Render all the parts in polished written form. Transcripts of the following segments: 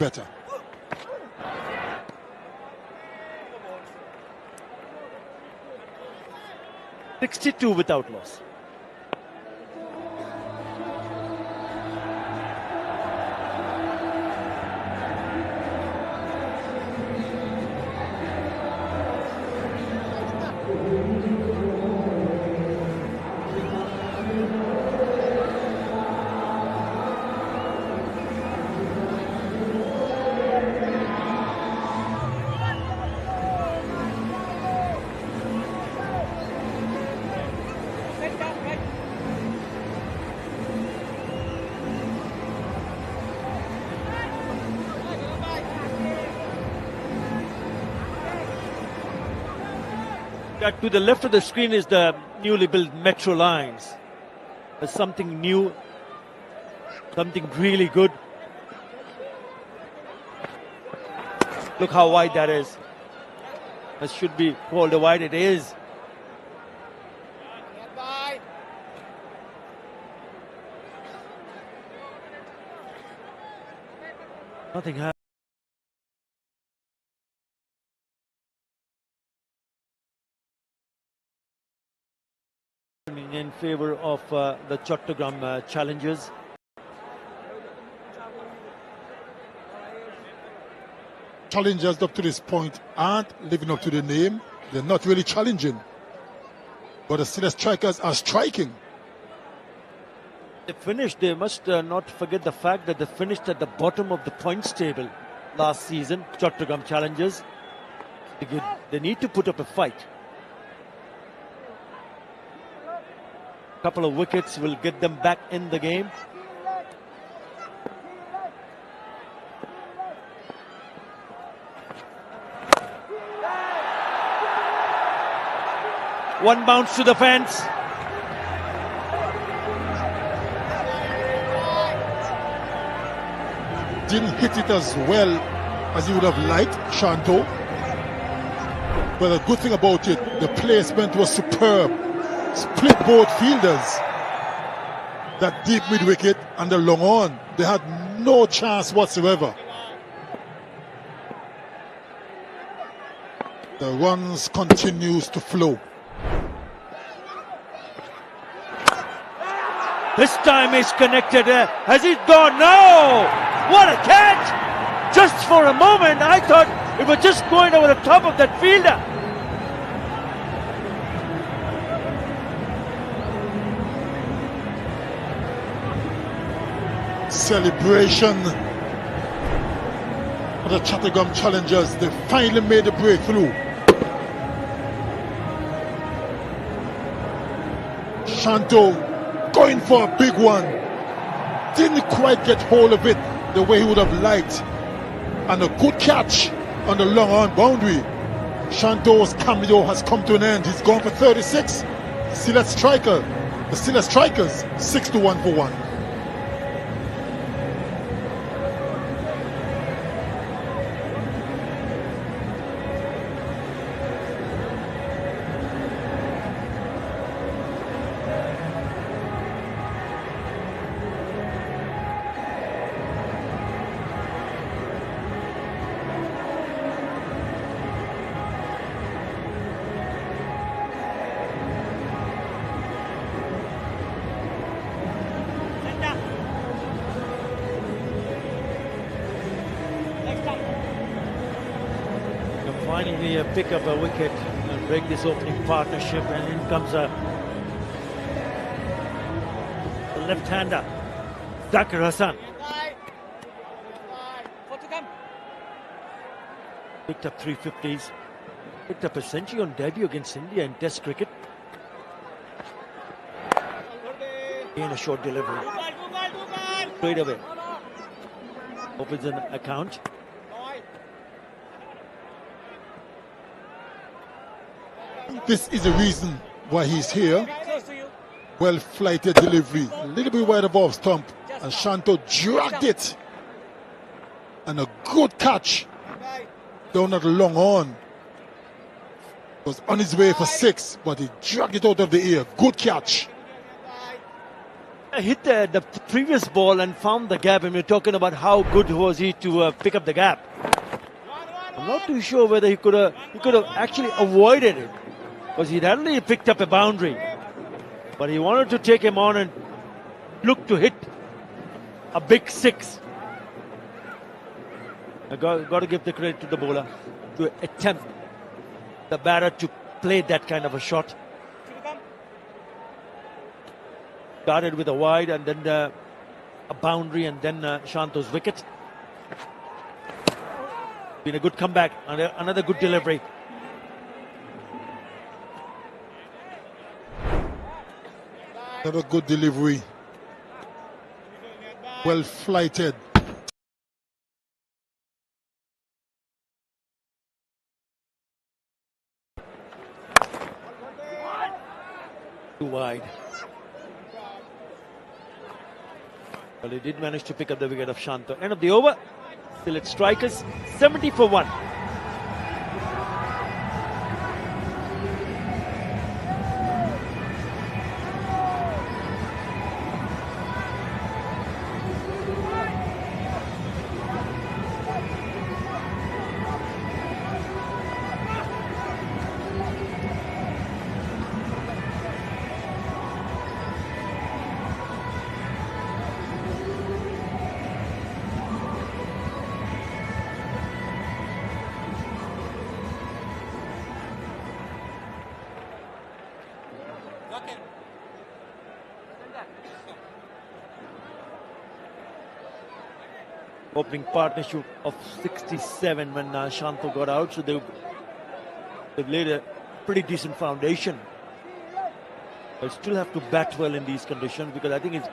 better. 62 without loss. To the left of the screen is the newly built metro lines. There's something new, something really good. Look how wide that is. That should be called a wide. It is. Nothing happened. In favor of the Chattogram challengers. Challengers up to this point aren't living up to the name. They're not really challenging. But the Sylhet strikers are striking. They finished. They must not forget the fact that they finished at the bottom of the points table last season. Chattogram challengers. They need to put up a fight. Couple of wickets will get them back in the game. One bounce to the fence. Didn't hit it as well as he would have liked, Shanto. But the good thing about it, the placement was superb. Split both fielders. That deep mid wicket and the long on, they had no chance whatsoever. The runs continues to flow. This time he's connected. Has he gone? No! What a catch! Just for a moment, I thought it was just going over the top of that fielder. Celebration of the Chattogram challengers. They finally made the breakthrough. Shanto going for a big one. Didn't quite get hold of it the way he would have liked. And a good catch on the long on boundary. Shanto's cameo has come to an end. He's gone for 36. Sylhet striker. The Sylhet strikers 6-1 for 1. Finally pick up a wicket and break this opening partnership, and in comes a left-hander, Zakir Hassan. Picked up 350s, picked up a century on debut against India in Test cricket. In a short delivery, straight away opens an account. This is the reason why he's here. Well-flighted delivery, a little bit wide of off stump, and Shanto dragged it. And a good catch down at the long on. Was on his way for 6, but he dragged it out of the air. Good catch. hit the previous ball and found the gap, and we're talking about how good was he to pick up the gap. I'm not too sure whether he could have actually avoided it, because he'd already picked up a boundary, but he wanted to take him on and look to hit a big six. I got to give the credit to the bowler to attempt the batter to play that kind of a shot. Started with a wide and then a boundary and then Shanto's wicket. Been a good comeback, another good delivery. Another good delivery. Well flighted. Too wide. Well, he did manage to pick up the wicket of Shanto. End of the over. Sylhet strikers 70 for 1. Opening partnership of 67 when Shanto got out, so they've laid a pretty decent foundation. They'll still have to bat well in these conditions, because I think it's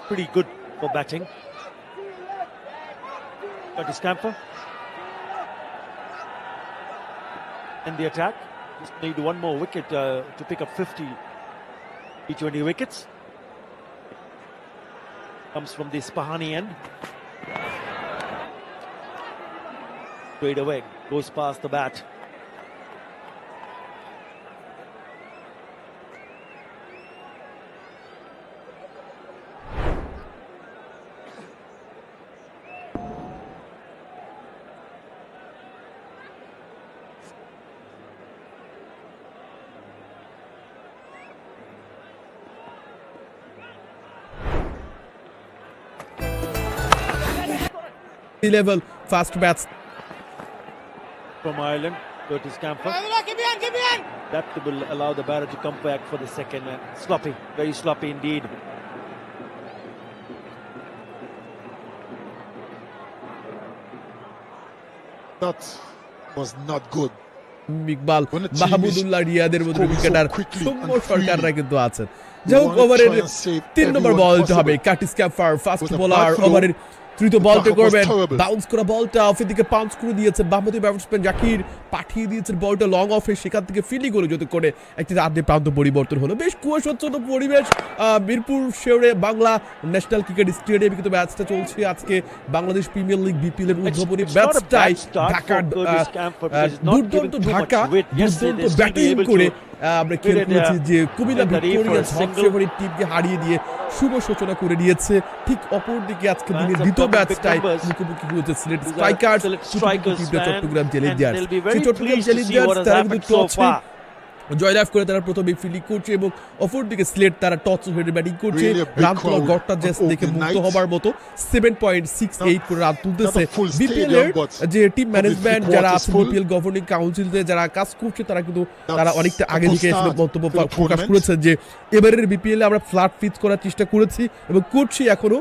pretty good for batting. Got his camper and the attack. Just need one more wicket to pick up 50 T20 wickets. Comes from the Spahani end. Straight away, goes past the bat. Level fast bats from Ireland, Curtis Camper. That will allow the batter to come back for the second. Sloppy, very sloppy indeed. That was not good. Iqbal Mahmudullah রিয়াদের মধ্যে উইকেটার সৌম্য সরকাররা কিন্তু আছেন। যাই হোক, ওভারের 3 নম্বর বলটা হবে Curtis Campher, fast bowler. ওভারের তৃতীয় বলটা করবেন, বাউন্স করা বলটা অফের দিকে পাঞ্চ করে দিয়েছে বামহাতি ব্যাটসম্যান জাকির, পাঠিয়ে দিয়েছেন বলটা লং অফে, সেখান থেকে ফিল্ডিং করে যত করে একটি আর্ধে প্রান্ত পরিবর্তন হলো। বেশ কুয়াশাচ্ছন্ন পরিবেশ মিরপুর শেওরে বাংলা ন্যাশনাল ক্রিকেট স্টেডিয়ামে কিন্তু ম্যাচটা চলছে আজকে বাংলাদেশ প্রিমিয়ার লিগ বিপিএল এর উদ্বোধনী ম্যাচটাই ঢাকার দুর্দান্ত ব্যাটিং করে আমরা খেলে করেছি যে কুমিল্লা ভিক্টোরিয়ান্স হট ফেভারিট টিমকে হারিয়ে দিয়ে শুভ সূচনা করে নিয়েছে। ঠিক অপর দিকে আজকে দিনের দ্বিতীয় ম্যাচটাই মুখোমুখি হয়েছে সিলেট স্ট্রাইকার্স চট্টগ্রাম চ্যালেঞ্জার্স। সেই চট্টগ্রাম চ্যালেঞ্জার্স তারা কিন্তু টসে জয়লাভ করে তারা প্রথমে ফিল্ডিং করছে এবং অপরদিকে সিলেট তারা টস হেডে ব্যাটিং করছে। রান তোলার গড়টা জাস্ট দেখে মুগ্ধ হবার মতো 7.68 করে রান তুলতেছে। বিপিএল এর যে টিম ম্যানেজমেন্ট যারা আছে, বিপিএল গভর্নিং কাউন্সিলে যারা কাজ করছে, তারা অনেকটা আগে থেকে বক্তব্য প্রকাশ করেছেন যে এবারের বিপিএল এ আমরা ফ্ল্যাট পিচ করার চেষ্টা করেছি এবং করছি এখনো,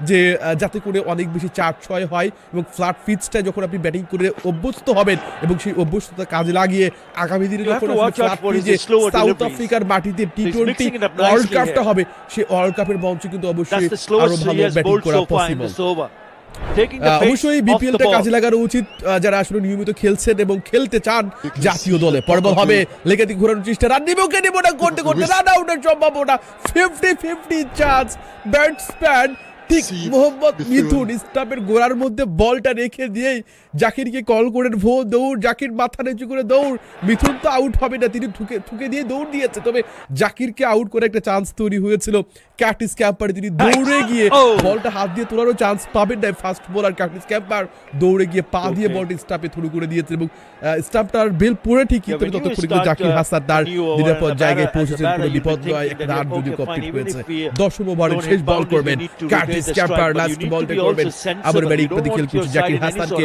যে যাতে করে অনেক বেশি 4-6 হয় এবং ফ্ল্যাট পিচটা যখন আপনি ব্যাটিং করে অভ্যস্ত হবেন এবং সেই অভ্যস্ততা কাজে লাগিয়ে আগামী দিনে যখন সাউথ আফ্রিকার মাটিতে টি20 ওয়ার্ল্ড কাপটা হবে, সেই ওয়ার্ল্ড কাপের মঞ্চে কিন্তু অবশ্যই আরো ভালো ব্যাটিং করা পসিবল। অবশ্যই বিপিএলটা কাজে লাগানো উচিত যারা আসলে নিয়মিত খেলছেন এবং খেলতে চান জাতীয় দলে। পরবল হবে লেগাতি ঘোরানোর চেষ্টা, রান নিব না করতে করতে রান আউটের সম্ভাবনা, 50-50 চান্স। ব্যাটসম্যান ঠিক see Mohammad the Mithun film. স্টাম্পের গোড়ার মধ্যে বলটা রেখে দিয়েই জাকিরকে কল করে দৌড়, জাকির মাথা নিচু করে দৌড়। মিথুন তো আউট হবে না, তিনি ঠুকে দিয়ে দৌড় দিয়েছে, তবে জাকিরকে আউট করে একটা চান্স তৈরি হয়েছিল। কার্টিস ক্যাম্পার তিনি দৌড়ে গিয়ে বলটা হাত দিয়ে তোলারও চান্স পাবেন না, ফাস্ট বোলার কার্টিস ক্যাম্পার দৌড়ে গিয়ে পা দিয়ে বলটি স্টাম্পে থ্রু করে দিয়েছে এবং স্টাম্পটার বেল পড়ে ঠিকই, তবে ততক্ষণ কিন্তু জাকির হাসান তার নিরাপদ জায়গায় পৌঁছেছেন, কোনো বিপদ নয়, একটা রান যদি কমপ্লিট হয়েছে। 10ম ওভারের শেষ বল করবেন কার্টিস ক্যাম্পার, লাস্ট বলটা করবেন। আবার ব্যাটিং প্রতি খেল করছে জাকির হাসানকে,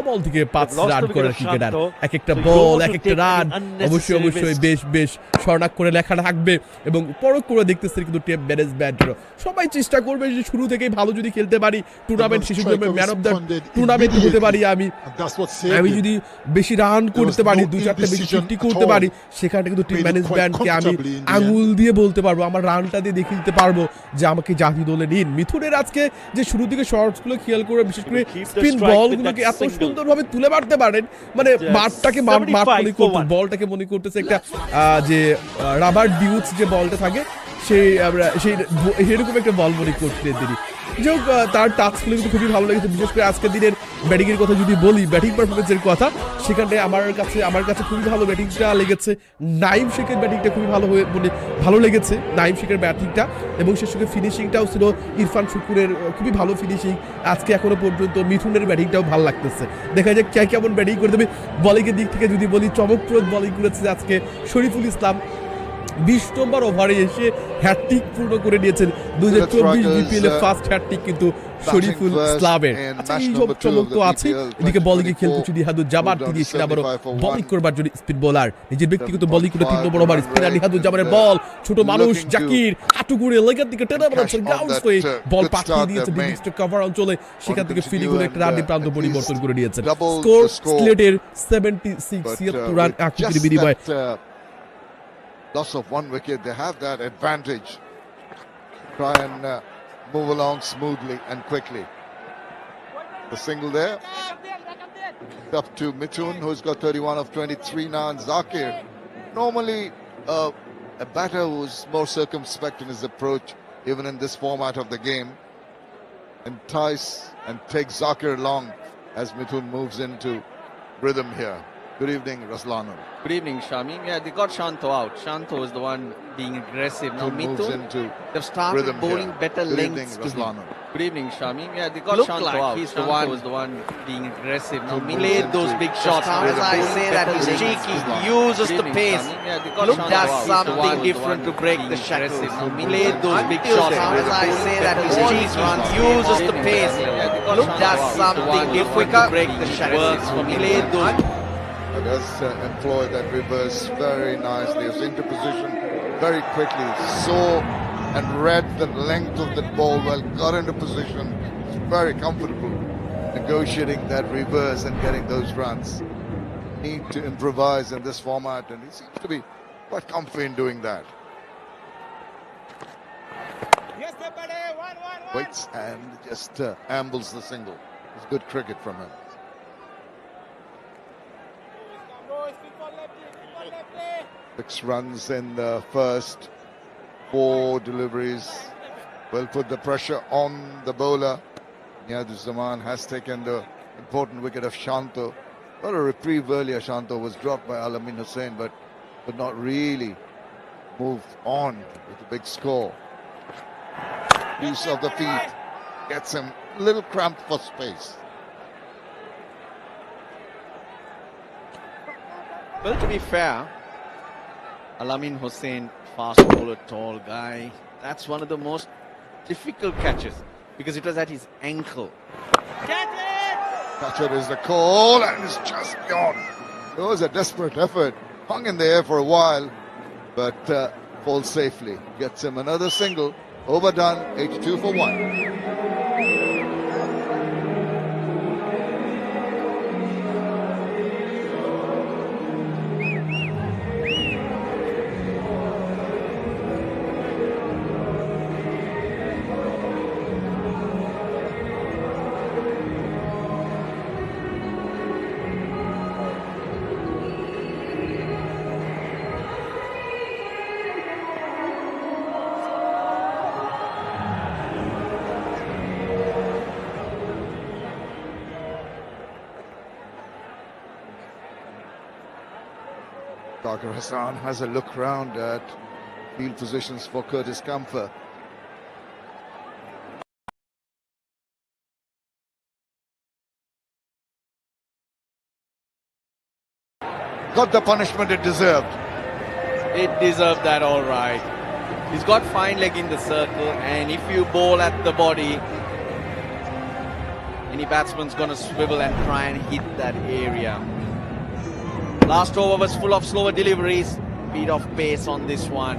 বল থেকে 5 রান করার ক্রিকেটার, এক একটা বল এক একটা রান, অবশ্যই বেশ স্বর্ণাক্ষরে করে লেখা থাকবে এবং পরখ করে দেখতেছে কিন্তু টিম ম্যানেজমেন্টেরও সবাই চেষ্টা করবে যে শুরু থেকেই ভালো যদি খেলতে পারি, টুর্নামেন্ট শেষে ম্যান অফ দ্য টুর্নামেন্ট হতে পারি, আমি যদি বেশি রান করতে পারি, 2-4টা বেশি 50 করতে পারি, সেখানে কিন্তু টিম ম্যানেজমেন্টকে আমি আঙুল দিয়ে বলতে পারবো, আমার রানটা দিয়ে দেখিয়ে দিতে পারবো যে আমাকে জাতীয় দলে নিন। মিথুনের আজকে যে শুরু থেকে শর্টসগুলো খেয়াল করে, বিশেষ করে স্পিন বলগুলোকে এত সুন্দরভাবে তুলে মারতে পারেন, মানে মাঠটাকে মাঠ মনে করতে, বলটাকে মনে করতেছে একটা যে রাবার ডিউটস যে বলটা থাকে সেই সেরকম একটা বল মনে করছিলেন তিনি। যাই হোক, তার টাচগুলো কিন্তু খুবই ভালো লেগেছে, বিশেষ করে আজকের দিনের ব্যাটিংয়ের কথা যদি বলি, ব্যাটিং পারফরমেন্সের কথা, সেখানে আমার কাছে খুবই ভালো ব্যাটিংটা লেগেছে। নাইম শেখের ব্যাটিংটা খুবই ভালো লেগেছে, নাইম শেখের ব্যাটিংটা, এবং সে সঙ্গে ফিনিশিংটাও ছিল ইরফান শুকুরের খুবই ভালো ফিনিশিং আজকে এখনো পর্যন্ত। মিথুনের ব্যাটিংটাও ভালো লাগতেছে, দেখা যাক কে কেমন ব্যাটিং করে দেবে। বোলিংয়ের দিক থেকে যদি বলি, চমকপ্রদ বোলিং করেছে আজকে শরীফুল ইসলাম, 20 নম্বর ওভারে এসে হ্যাটট্রিক পূর্ণ করে নিয়েছেন। 2024 বিপিএল এর ফার্স্ট হ্যাটট্রিক কিন্তু শরীফুল ইসলামের। আচ্ছা, এই চমক তো আছে। এদিকে বোলিং এ খেলতে নিহাদুজ্জামান, তিনি এসে আবারও বোলিং করবার জন্য স্পিন বোলার, নিজের ব্যক্তিগত বোলিং করে 3 নম্বর ওভার স্পিনার নিহাদুজ্জামানের বল, ছোট মানুষ জাকির হাঁটু ঘুরে লেগের দিকে টেনে বলেছেন, গ্রাউন্ড হয়ে বল পাঠিয়ে দিয়েছে ডিস্ট্রিক্ট কভার অঞ্চলে, সেখান থেকে ফিল্ডিং করে একটা রানের প্রান্ত পরিবর্তন করে দিয়েছেন। স্কোর সিলেটের 76 রান আকৃতির বিনিময়ে। Loss of 1 wicket, they have that advantage. Try and move along smoothly and quickly. The single there. Up to Mithun, who's got 31 of 23 now, and Zakir. Normally a batter who's more circumspect in his approach, even in this format of the game. Entice and take Zakir along as Mithun moves into rhythm here. Good evening, Raslano. Good evening, Shami. Yeah, they got Shanto out. Shanto is the one being aggressive. Now Mithun, they've started bowling better lengths to him. Good evening, Shami. Yeah, they got Shanto out. He's the one being aggressive. Now played those big shots. As I say that he's cheeky. He uses the pace. Look, does something different to break the shackles. Now played those big shots. As I say that he's cheeky. He uses the pace. Look, does something different to break the shackles. Now played those. Does employ that reverse very nicely. He was into position very quickly, saw and read the length of the ball well, got into position, very comfortable negotiating that reverse and getting those runs. Need to improvise in this format, and he seems to be quite comfy in doing that. Waits and just ambles the single. It's good cricket from him. 6 runs in the first 4 deliveries will put the pressure on the bowler. Nihaduzaman has taken the important wicket of Shanto. Got a reprieve earlier. Shanto was dropped by Alamin Hussain, but could not really move on with a big score. Use of the feet gets him a little cramped for space. Well, to be fair, Alamin Hussain, fast bowler, tall guy. That's one of the most difficult catches because it was at his ankle. Catch it is the call, and it's just gone. It was a desperate effort. Hung in the air for a while, but falls safely. Gets him another single. Overdone, 82 for 1. Hassan has a look round at field positions for Curtis Camphor. Got the punishment it deserved. It deserved that, all right. He's got fine leg in the circle, and if you bowl at the body, any batsman's going to swivel and try and hit that area. Last over was full of slower deliveries. Bit of pace on this one.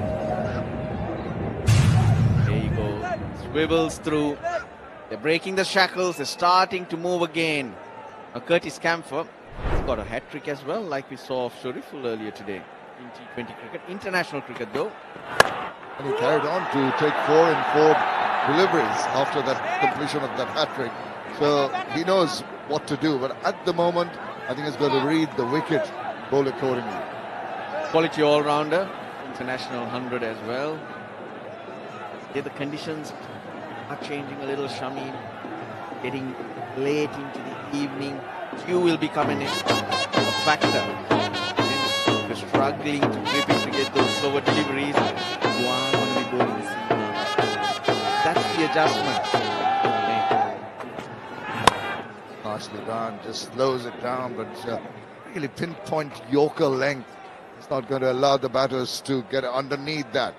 There you go. Swivels through. They're breaking the shackles. They're starting to move again. Now Curtis Camphor has got a hat-trick as well, like we saw of Shariful earlier today in T20 cricket. International cricket, though. And he carried on to take 4 in 4 deliveries after that completion of that hat-trick. So he knows what to do. But at the moment, I think he's got to read the wicket, bowl accordingly. Quality all-rounder. International 100 as well. Yeah, the conditions are changing a little, Shami. Getting late into the evening. Dew will be coming in a factor. And we're struggling to grip it to get those slower deliveries. You are going to be bowling the seam. That's the adjustment. Nicely done, just slows it down, but really pinpoint Yorker length. It's not going to allow the batters to get underneath that.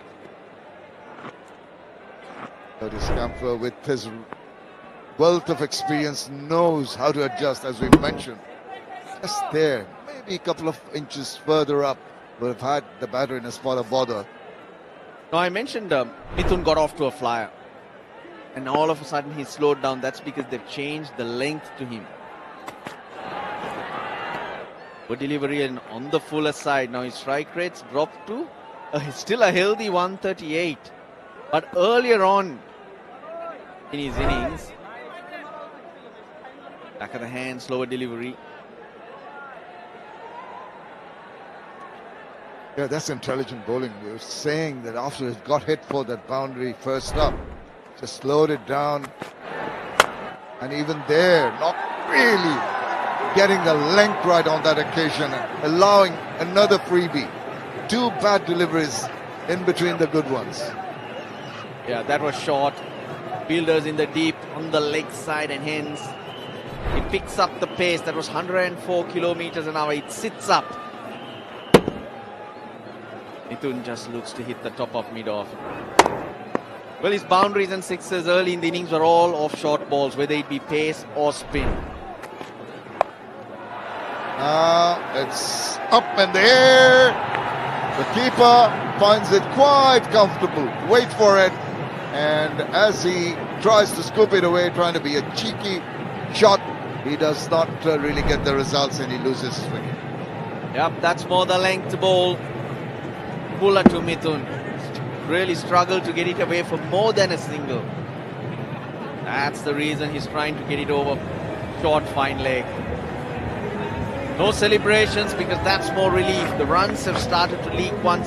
Curtis Camphor, with his wealth of experience, knows how to adjust, as we mentioned. Just there, maybe a couple of inches further up, would have had the batter in a spot of bother. Now, I mentioned Mithun got off to a flyer. And all of a sudden he slowed down. That's because they've changed the length to him. Good delivery and on the fuller side. Now his strike rate's dropped to still a healthy 138. But earlier on in his innings, back of the hand, slower delivery. Yeah, that's intelligent bowling. We were saying that after it got hit for that boundary first up, just slowed it down, and even there, not really getting the length right on that occasion, allowing another freebie. 2 bad deliveries in between the good ones. Yeah, that was short. Fielders in the deep on the leg side, and hence he picks up the pace. That was 104 kilometers an hour. It sits up. Mithun just looks to hit the top of mid-off. Well, his boundaries and sixes early in the innings were all off short balls, whether it be pace or spin. It's up in the air. The keeper finds it quite comfortable. Wait for it. And as he tries to scoop it away, trying to be a cheeky shot, he does not really get the results, and he loses his wicket. Yep, that's more the length ball. Puller to Mithun. Really struggled to get it away for more than a single. That's the reason he's trying to get it over short, fine leg. No celebrations, because that's more relief. The runs have started to leak once